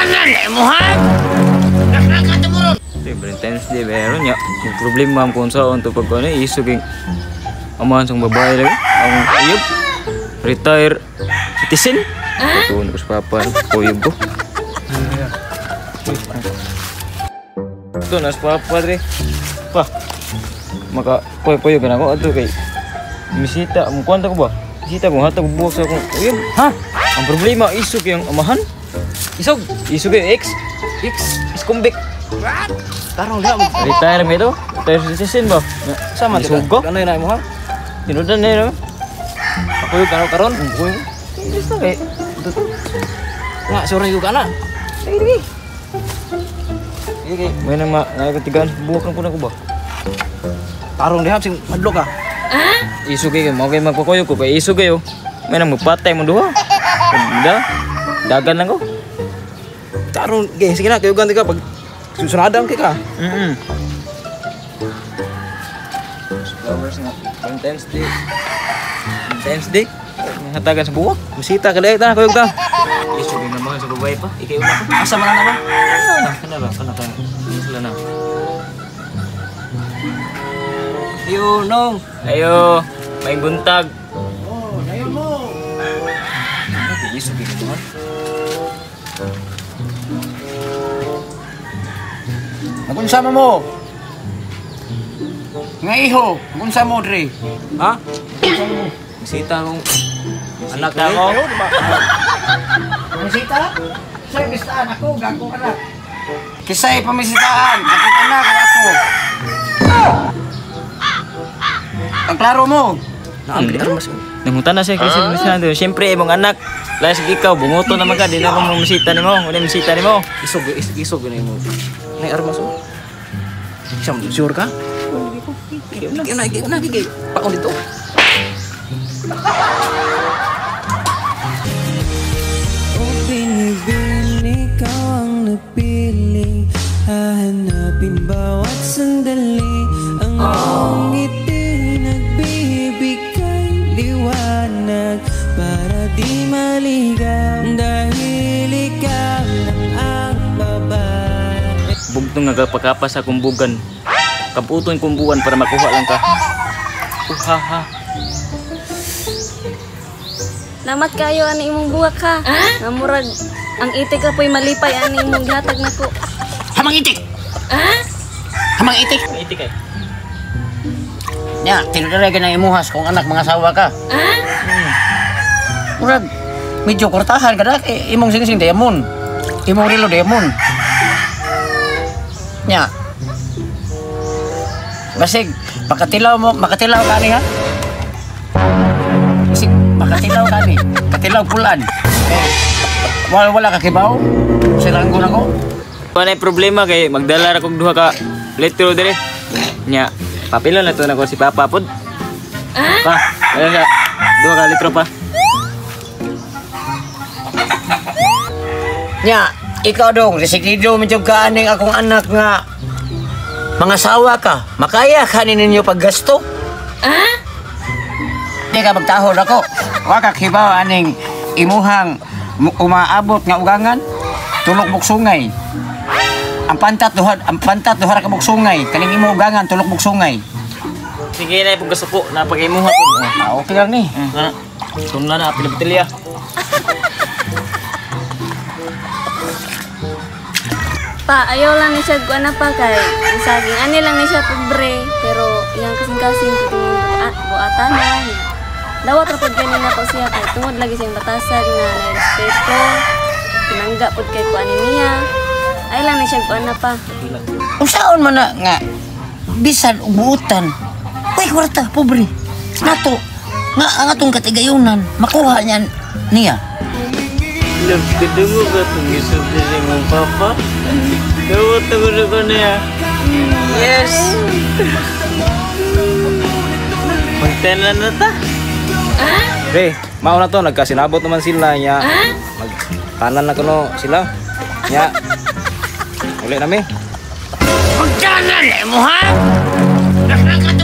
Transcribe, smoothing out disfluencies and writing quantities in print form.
Magkanan mo ha? Nakakatumurot. Valentine's Day meron ya. Yung problema kung saan to pag ano isuging amahan sang babae lagi. Ang uyab retire citizen. Ito ko sa papa uyab ko. Ito nas papa dre. Pa. Maka poy kan ako ato kay misita mo kwanta ko ba? Misita ko hatag buwas ako. Uyab. Ha? Ang problema isug yung amahan. Isug yung ex convict. Tarong dia Retire mo ito? Retire citizen ba? sama isug ko? Ano yun mo ha? Tinudan na yun. Ako yung karon. Ako yung gusto kay. Nga sore yung kana. Sige. Sige. May nang nakakatigaan. Buwak lang po na ko ba? Tarong dia sing madlok ka. Isug kayo. Mga kayo magpakoyo ko. Kaya isug kayo. May nang magpatay mo duha. Dagan lang ko. Tarong sige na kayo ganti ka pag susunadang ka. Flowers nga. Valentine's Day. Valentine's Day. Hatagan sa buwak. Musita ka dahil ta kayo ta. Isugin naman sa babae pa. Ikaw na pa. Asa man na ba? Kana ba? Kana. Sila na. Ayo, Nong. Ayo. May buntag. Oh, dayon mo. Isugin naman. Nagunsa mo? Nga iho, nagunsa mo dre. Ha? Masita akong anak na ako. Misita? Sa'yo bistaan ako, gagong anak. Kisa'y pamisitaan, akong anak ay ako. Ang klaro mo. Naambi armas mo. Nangutan na siya kasi bisado. Siyempre, imong anak. Last ikaw, bungoto naman ka. Di na akong masita ni mo. Wala masita ni mo. Isog na mo. May armas mo. Siyam, sure ka? Gigay na. Paon dito. Binibil, ikaw ang napili. Hahanapin bawat sandali. Ang iyong ngiti nagbibigay liwanag para di maligaw. Dahil ikaw lang ang babae. Bugtong nga pagkapas sa kumbugan. Kaputon kumbugan para makuha lang ka. Uhaha. Lamat kayo ani imong buwak ha. Namurag ang itik ka po'y malipay ani imong gihatag nako. Hamang itik! Hamang itik! Itik kay. Nya, tinudaragan ng imuhas kung anak mga asawa ka. Murag, medyo kortahan ka na. Imong sing-sing diamond. Imong rilo diamond. Nya, basig, makatilaw ka ni ha? Basig, makatilaw ka ni. Katilaw pulan. Wala ka kibaw. Siranggo na ko. Wala yung problema kay magdala ra kog duha ka litro dire. Nya, papila na to na ko si Papa pod. Pa, wala nga. Duha ka litro pa. Nya, ikaw dong, resigido medyo ka aning akong anak nga mga sawa ka. Makaya ka ninyo paggasto? Di ka magtahod ako. Waka kibaw aning imuhang umaabot nga ugangan. Tulok buksungay. Ang pantat duha ka buksungay. Kaning imo ugangan tulok buksungay. Sige na pug gasuko na pagimuha pod. Okay lang ni. Tunla na pila-pilya. Pa, ayaw lang ni siya guana pa kay saging ani lang ni siya pobre pero iyang kasing-kasing tutulong buatan na niya. Dawat ra pod kani na po siya kay tungod lagi siyang batasan na respeto. Pinangga pod kay kuan niya. Ay lang ni siya guana pa. Usaon man na nga bisan ubutan. Uy, kwarta, pobre. Nato, nga ang atong katigayunan, makuha niyan niya. Love ka mo ka itong isubli sa mong Papa. Gawat ako na ko na ya. Yes! Magtanan na ta. Pre, mauna to, nagkasinabot naman sila niya. Magkanan na ko no sila. Niya, uli namin. Magkanan mo ha? Nakakatumurot.